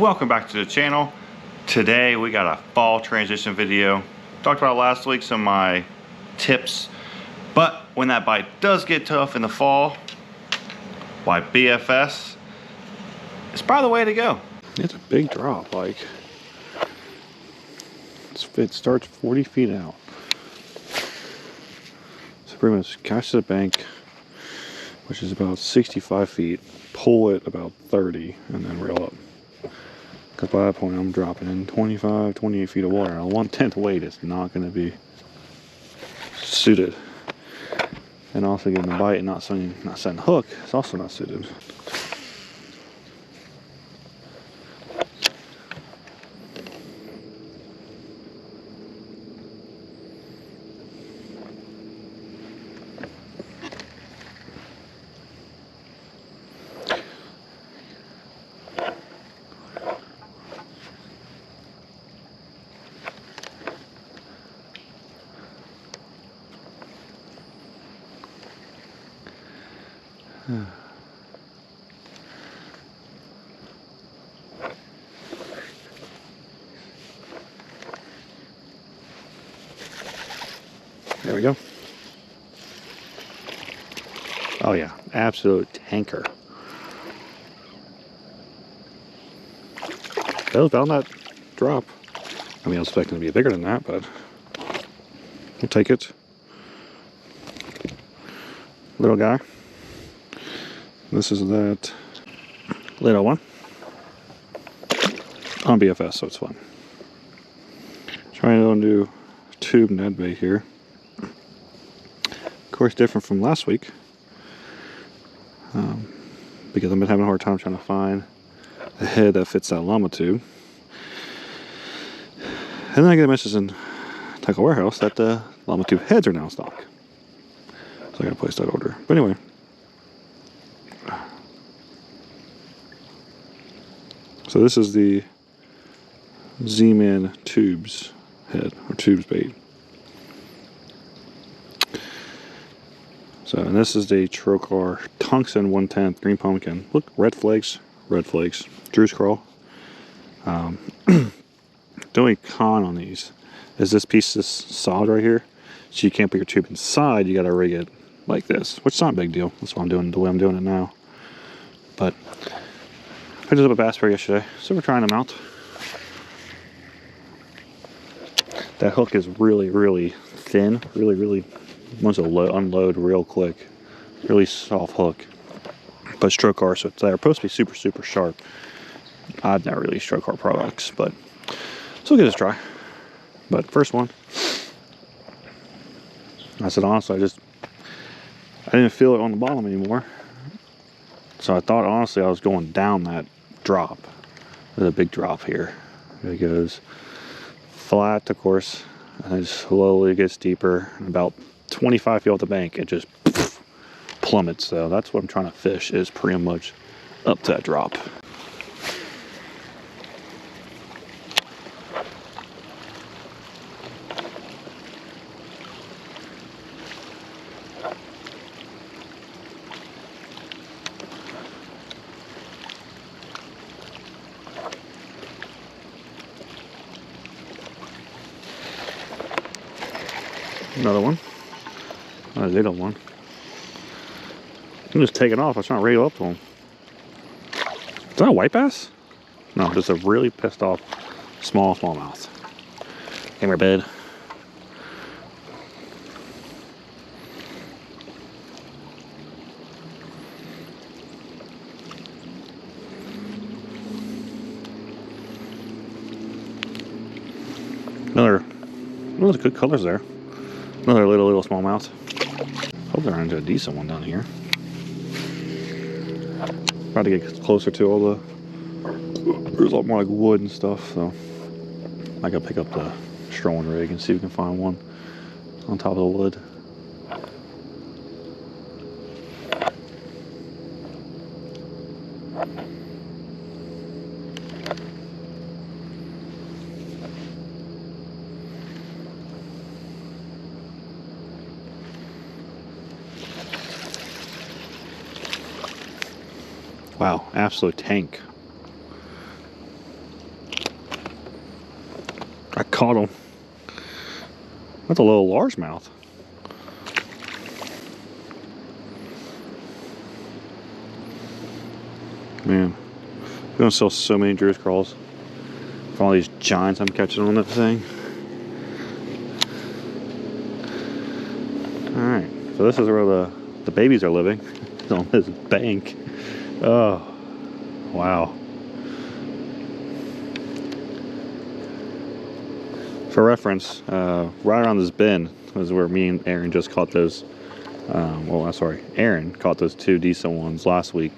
Welcome back to the channel. Today we got a fall transition video. Talked about last week some of my tips, but when that bite does get tough in the fall, why BFS is probably the way to go. It's a big drop, like it starts 40 feet out. So pretty much catch the bank, which is about 65 feet, pull it about 30, and then reel up. Because by that point I'm dropping in 25, 28 feet of water. A 1/10 weight is not going to be suited. And also getting the bite and not setting hook is also not suited. There we go. Oh yeah, absolute tanker. That was about that drop. I mean, I was expecting it to be bigger than that, but we'll take it. Little guy. This is that little one on BFS, so it's fun. Trying to do tube Ned bait here. Of course, different from last week, because I've been having a hard time trying to find a head that fits that llama tube. And then I get a message in Tackle Warehouse that the llama tube heads are now in stock. So I gotta place that order. But anyway. So this is the Z-Man tubes head, or tubes bait. So, and this is the Trocar Tungsten 1/10 green pumpkin. Look, red flakes, Drew's crawl. The only con on these is this piece is solid right here, so you can't put your tube inside. You got to rig it like this, which is not a big deal. That's why I'm doing the way I'm doing it now. But I picked up a bass pro yesterday, so we're trying them out. That hook is really thin, really wants to unload real quick. Really soft hook, but Trocar, so they're supposed to be super sharp. I've never really used Trocar products, but so we'll give this a try. But first one, I said honestly, I didn't feel it on the bottom anymore. So I thought honestly I was going down that drop. There's a big drop here. It goes flat, of course, and it slowly gets deeper. And about 25 feet off the bank, it just plummets. So that's what I'm trying to fish, is pretty much up to that drop. Another one. A little one. I'm just taking off. I was trying to reel up to him. Is that a white bass? No, just a really pissed off smallmouth. Came here, bed. Another good colors there. Another little smallmouth. Hope they're into a decent one down here. Try to get closer to all the. There's a lot more like wood and stuff, so I gotta pick up the strolling rig and see if we can find one on top of the wood. Wow, absolute tank. Caught him. That's a little largemouth. Man, we're gonna sell so many Drew's crawls for all these giants I'm catching on that thing. Alright, so this is where the babies are living. It's on this bank. Oh, wow. For reference, right around this bend is where me and Aaron just caught those. Aaron caught those 2 decent ones last week.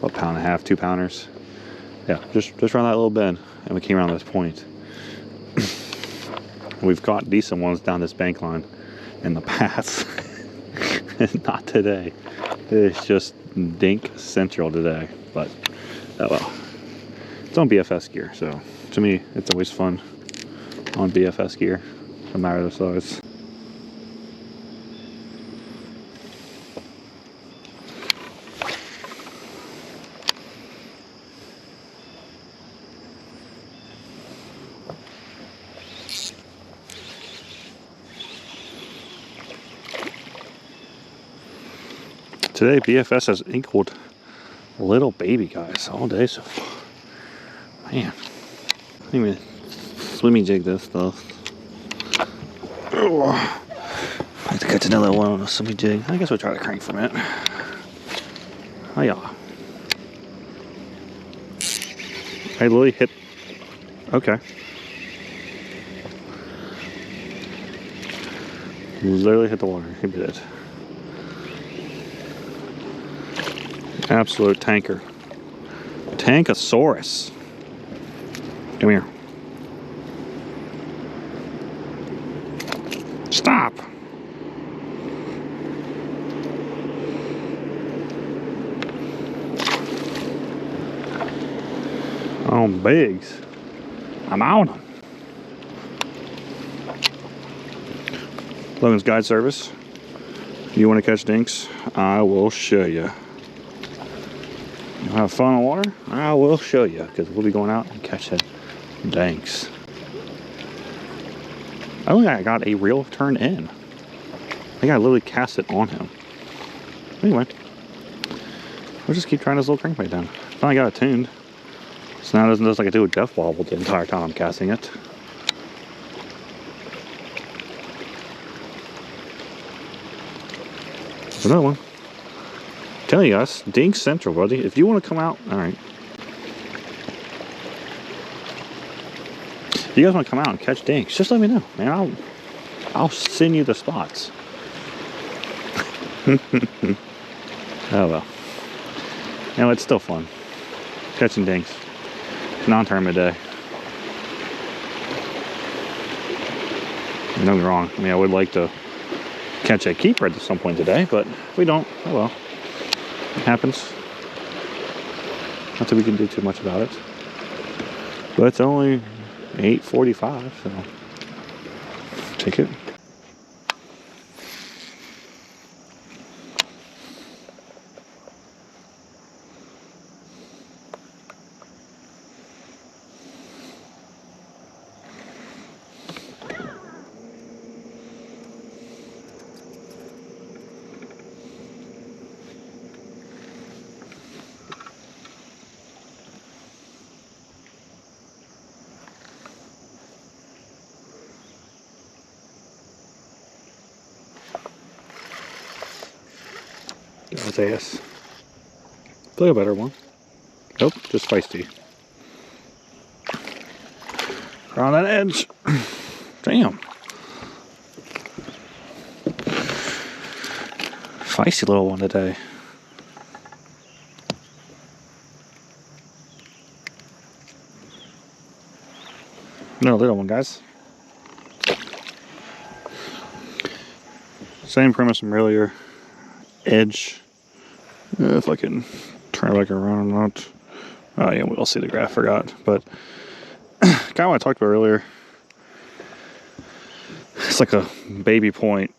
A pound and a half, 2 pounders. Yeah, just around that little bend, and we came around this point. We've caught decent ones down this bank line in the past. Not today. It's just dink central today. But oh well. It's on BFS gear, so to me it's always fun on BFS gear, no matter the size. Today, BFS has angled little baby guys all day so far. Man, I didn't even swimming jig this stuff. I have to catch another one on a swimming jig. I guess we'll try to crank from it. Oh yeah. I literally hit. Okay. Literally hit the water. He did it. Absolute tanker. Tankosaurus. Come here. Stop. Oh, bigs. I'm on them. Logan's Guide Service. You want to catch dinks? I will show you. Have fun on water? I will show you, because we'll be going out and catching dinks. I don't think I got a reel turned in. I think I literally cast it on him. Anyway, we'll just keep trying this little crankbait down. Finally got it tuned. So now it doesn't look like I do a death wobble the entire time I'm casting it. There's another one. Telling you guys, Dink Central, buddy. If you want to come out, all right. If you guys want to come out and catch dinks, just let me know, man. I'll send you the spots. Oh well. You know, it's still fun catching dinks. Non-tournament day. Don't get me wrong. I mean, I would like to catch a keeper at some point today, but if we don't, oh well. It happens. Not that we can do too much about it. But it's only 8:45, so take it. His ass. Play a better one. Nope, just feisty. Around that edge. Damn. Feisty little one today. Another little one, guys. Same premise from earlier. Edge. If I can turn it back around or not. Oh yeah, we'll see the graph, forgot. But kind of what I talked about earlier. It's like a baby point,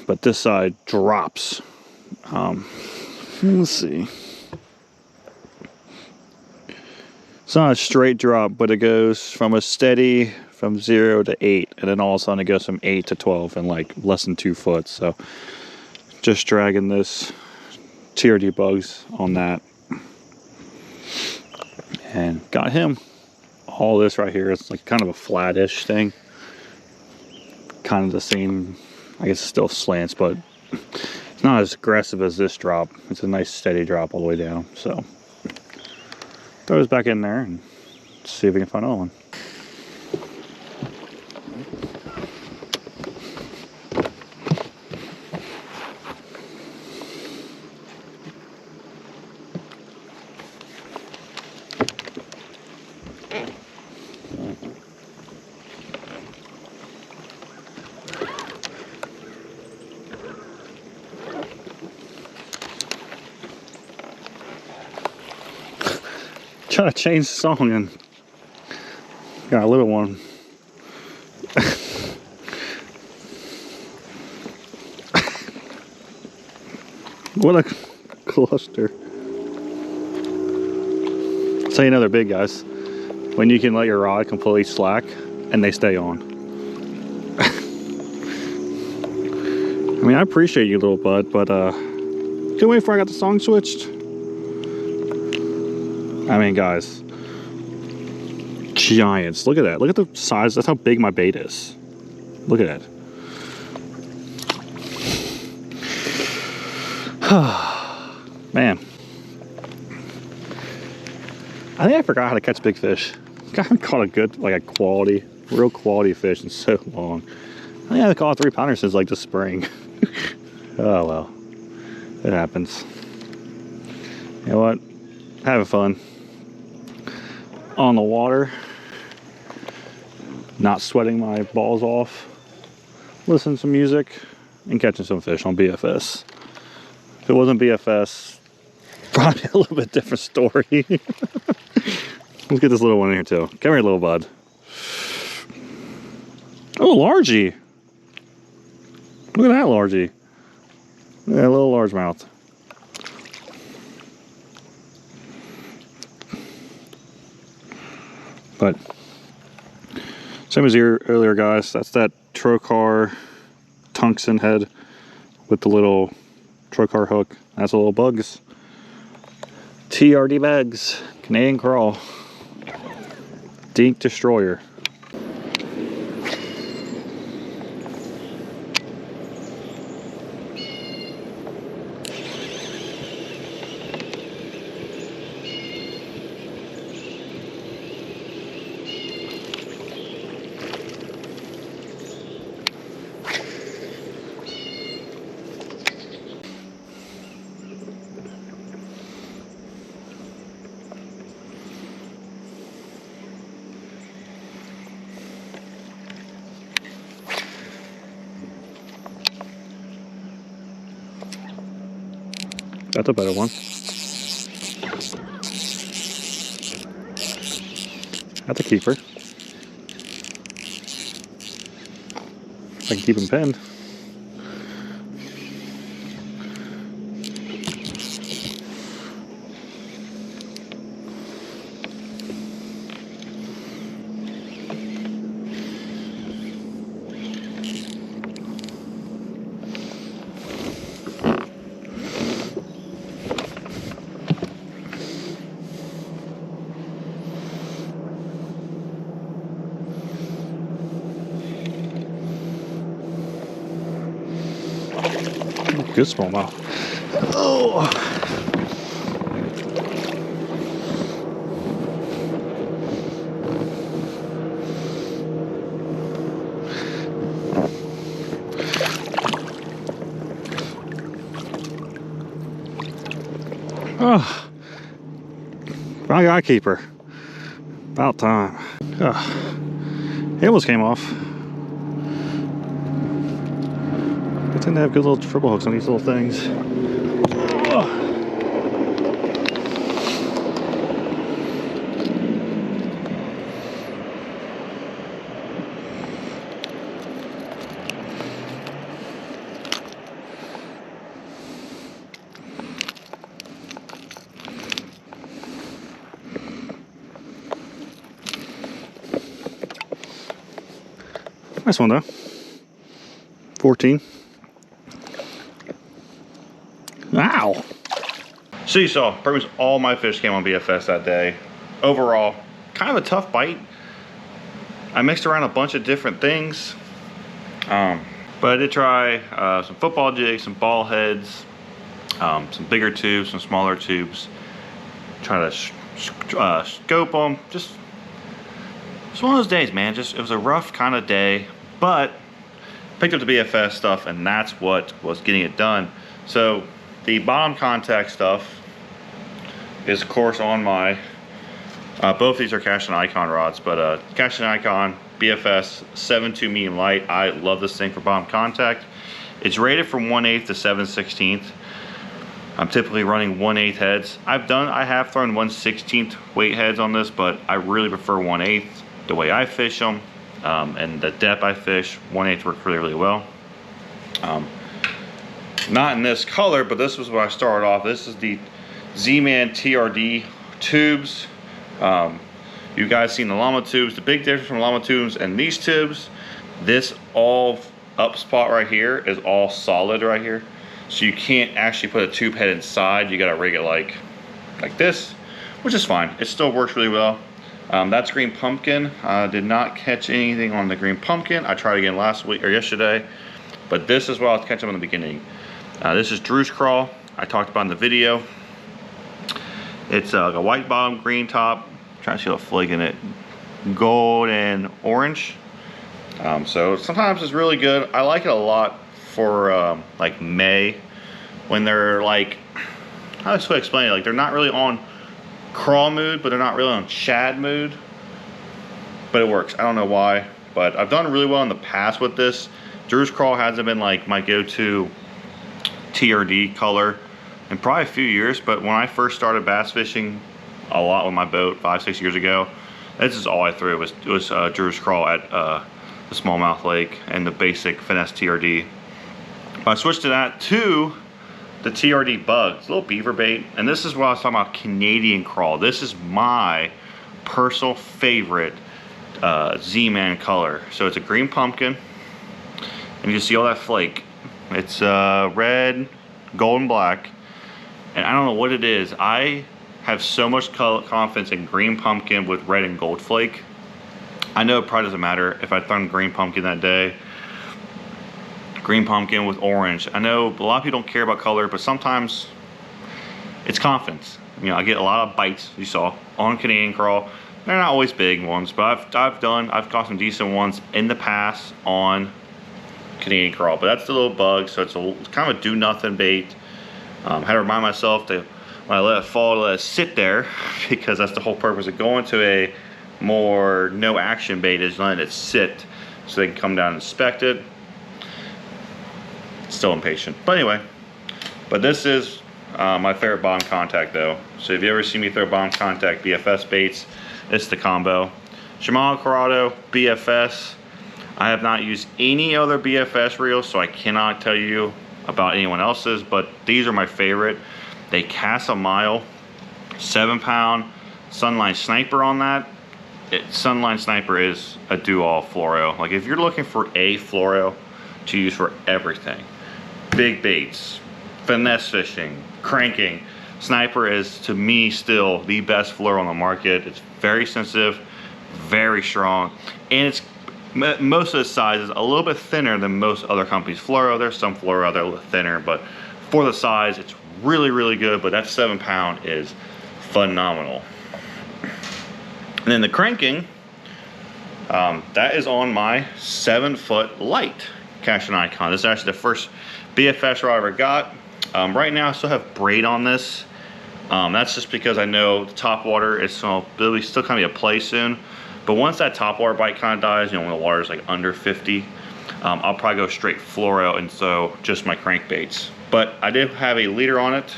but this side drops. Let's see. It's not a straight drop, but it goes from a steady from 0 to 8, and then all of a sudden it goes from 8 to 12 in like less than 2 foot. So just dragging this TRD bugs on that, and got him. All this right here is like kind of a flattish thing, kind of the same, I guess it's still slants, but it's not as aggressive as this drop. It's a nice steady drop all the way down. So throw this back in there and see if we can find another one. Trying to change the song and got a little one. What a cluster. So you know they're big, guys. When you can let your rod completely slack and they stay on. I mean, I appreciate you, little bud, but couldn't wait before I got the song switched. I mean, guys, giants. Look at that. Look at the size. That's how big my bait is. Look at that. Man, I think I forgot how to catch big fish. I haven't caught a good, like a quality, real quality fish in so long. I think I haven't caught a 3-pounder since like the spring. Oh well, it happens. You know what? Having fun on the water, not sweating my balls off, listening to some music, and catching some fish on BFS. If it wasn't BFS, probably a little bit different story. Let's get this little one in here too. Come here, little bud. Oh, largie. Look at that largie. Yeah, a little largemouth. But same as earlier, guys. That's that trocar tungsten head with the little trocar hook. That's a little bugs. TRD bags, Canadian crawl, Dink Destroyer. That's a better one. That's a keeper. I can keep him pinned. Good smallmouth. Oh. Oh. I got a keeper. About time. Oh. It almost came off. I tend to have good little triple hooks on these little things. Oh. Nice one though. 14. Wow. So you saw pretty much all my fish came on BFS that day. Overall, kind of a tough bite. I mixed around a bunch of different things. But I did try some football jigs, some ball heads, some bigger tubes, some smaller tubes. Try to scope them. Just one of those days, man. It was a rough kind of day, but picked up the BFS stuff, and that's what was getting it done. So the bottom contact stuff is, of course, on my. Both these are Cash and Icon rods, but Cash and Icon BFS 7.2 medium light. I love this thing for bottom contact. It's rated from 1/8 to 7/16. I'm typically running 1/8 heads. I have thrown 1/16 weight heads on this, but I really prefer 1/8. The way I fish them and the depth I fish, 1/8 works really, really well. Not in this color, but this was what I started off. This is the Z-Man TRD tubes. You guys seen the llama tubes. The big difference from llama tubes and these tubes, this all up spot right here is all solid right here. So you can't actually put a tube head inside. You gotta rig it like this, which is fine. It still works really well. That's green pumpkin. I did not catch anything on the green pumpkin. I tried again last week or yesterday, but this is what I was catching in the beginning. This is Drew's Crawl. I talked about in the video. It's like a white bottom, green top. Trying to see a flake in it. Gold and orange. So sometimes it's really good. I like it a lot for like May, when they're like, how do I explain it? Like they're not really on crawl mood, but they're not really on shad mood. But it works. I don't know why, but I've done really well in the past with this. Drew's Crawl hasn't been like my go-to TRD color in probably a few years, but when I first started bass fishing a lot with my boat 5-6 years ago, this is all I threw. It was Drew's Crawl at the Smallmouth Lake and the basic finesse TRD. But I switched to that to the TRD Bugs, little beaver bait, and this is what I was talking about, Canadian crawl. This is my personal favorite Z-Man color. So it's a green pumpkin, and you see all that flake. It's red, gold, and black, and I don't know what it is. I have so much confidence in green pumpkin with red and gold flake. I know it probably doesn't matter if I'd thrown green pumpkin that day. Green pumpkin with orange. I know a lot of people don't care about color, but sometimes it's confidence. You know, I get a lot of bites, you saw, on Canadian crawl. They're not always big ones, but I've caught some decent ones in the past on Canadian crawl. But that's the little bug, so it's kind of a do-nothing bait. I had to remind myself to, when I let it fall, to let it sit there, because that's the whole purpose of going to a more no-action bait, is letting it sit so they can come down and inspect it. Still impatient, but anyway. But this is my favorite bottom contact though. So if you ever see me throw bottom contact BFS baits, it's the combo. Shimano Corrado BFS. I have not used any other BFS reels, so I cannot tell you about anyone else's, but these are my favorite. They cast a mile, 7-pound Sunline Sniper on that. Sunline Sniper is a do-all fluoro. Like if you're looking for a fluoro to use for everything, big baits, finesse fishing, cranking, Sniper is, to me, still the best fluoro on the market. It's very sensitive, very strong, and it's most of the sizes a little bit thinner than most other companies' fluoro. There's some fluoro out there a little thinner, but for the size, it's really, really good. But that 7-pound is phenomenal. And then the cranking, that is on my 7-foot light Cash and Icon. This is actually the first BFS rod I ever got. Right now I still have braid on this. That's just because I know the top water is still kind of a play soon. But once that top water bite kind of dies, you know, when the water is like under 50, I'll probably go straight fluoro, and so just my crankbaits. But I did have a leader on it.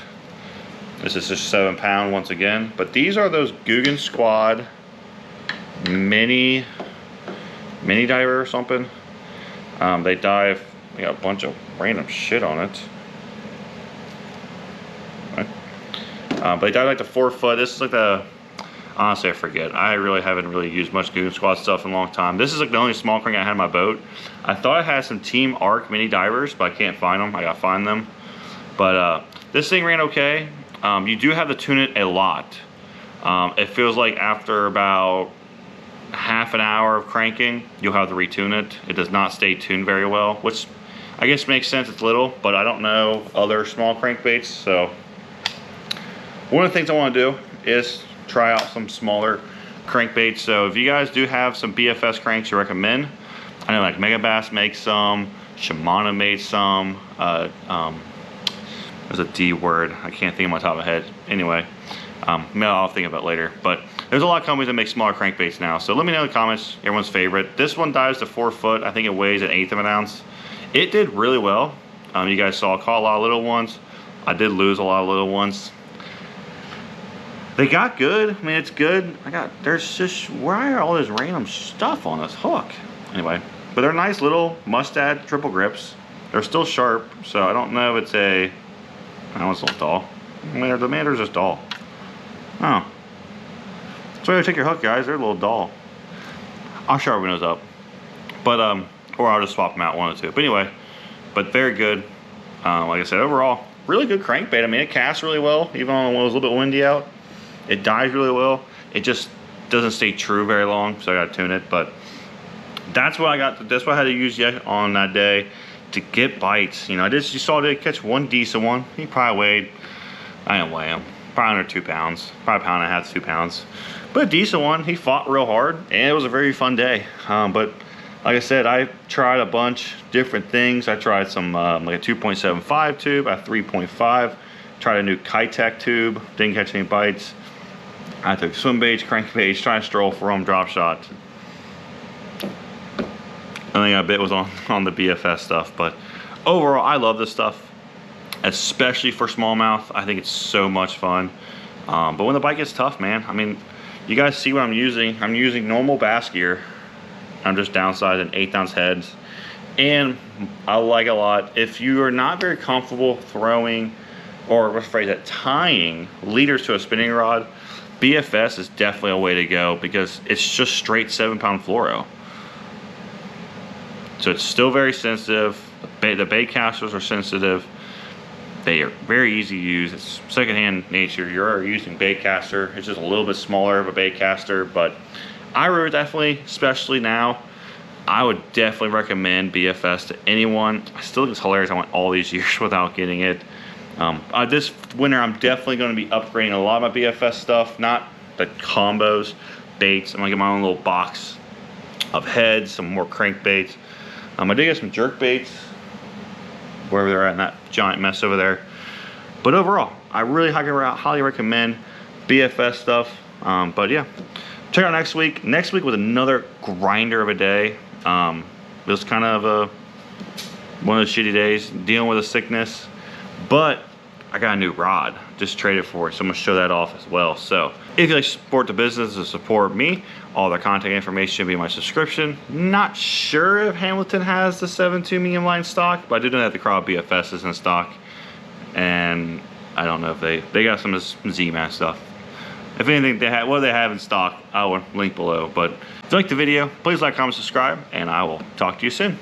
This is just 7-pound once again. But these are those Guggen Squad mini diver or something. They dive, they got a bunch of random shit on it. But they dive like the 4 foot. This is like the, Honestly, I forget. I really haven't used much Goon Squad stuff in a long time. This is like the only small crank I had in my boat. I thought I had some Team Arc mini divers, but I can't find them. I gotta find them. But this thing ran okay. You do have to tune it a lot. It feels like after about half an hour of cranking, you'll have to retune it. It does not stay tuned very well, which I guess makes sense. It's little, but I don't know other small crankbaits. So one of the things I want to do is try out some smaller crankbaits. So if you guys do have some BFS cranks you recommend, I know like Megabass makes some, Shimano made some, there's a D word, I can't think of my top of my head. Anyway, maybe I'll think about it later. But there's a lot of companies that make smaller crankbaits now. So let me know in the comments everyone's favorite. This one dives to 4 foot. I think it weighs 1/8 of an ounce. It did really well. You guys saw I caught a lot of little ones. I did lose a lot of little ones. They got good. I mean, it's good. There's just, why are all this random stuff on this hook? Anyway, but they're nice little mustad triple grips. They're still sharp, so I don't know if it's a, I it's a little dull. I mean, the mandar's just dull. Oh. So you take your hook, guys. They're a little dull. I'll sharpen those up. But, or I'll just swap them out, one or two. But anyway, but very good. Like I said, overall, really good crankbait. I mean, it casts really well, even when it was a little bit windy out. It dives really well. It just doesn't stay true very long, so I gotta tune it. But that's what I got. That's what I had to use yet on that day to get bites. You know, you saw I did catch one decent one. He probably weighed, I didn't weigh him, probably under 2 pounds, probably 1.5 to 2 pounds. But a decent one. He fought real hard, and it was a very fun day. But like I said, I tried a bunch different things. I tried some like a 2.75 tube, a 3.5. Tried a new Kitech tube. Didn't catch any bites. I took swim baits, crankbaits, trying to stroll for them, drop shots. I think I bit was on the BFS stuff, but overall, I love this stuff, especially for smallmouth. I think it's so much fun. But when the bite gets tough, man, I mean, you guys see what I'm using. I'm using normal bass gear. I'm just downsizing 1/8 ounce heads, and I like it a lot. If you are not very comfortable throwing, or let's phrase it, tying leaders to a spinning rod, BFS is definitely a way to go because it's just straight 7-pound fluoro. So it's still very sensitive. The bait casters are sensitive. They are very easy to use. It's secondhand nature. You're already using bait caster. It's just a little bit smaller of a bait caster, but I would definitely, especially now, I would definitely recommend BFS to anyone. I still think it's hilarious I went all these years without getting it. This winter, I'm definitely going to be upgrading a lot of my BFS stuff, not the combos, baits. I'm going to get my own little box of heads, some more crankbaits. I did get some jerk baits, wherever they're at in that giant mess over there. But overall, I really highly recommend BFS stuff. But yeah, check out next week. Next week was another grinder of a day. It was kind of one of those shitty days, dealing with a sickness. But I got a new rod, just traded for it, so I'm gonna show that off as well. So if you like to support the business or support me, all their contact information should be in my subscription. Not sure if Hamilton has the 7.2 medium line stock, but I do know that the Crowd BFS is in stock. And I don't know if they got some Z-Man stuff. If anything, what they have in stock, I will link below. But if you like the video, please like, comment, subscribe, and I will talk to you soon.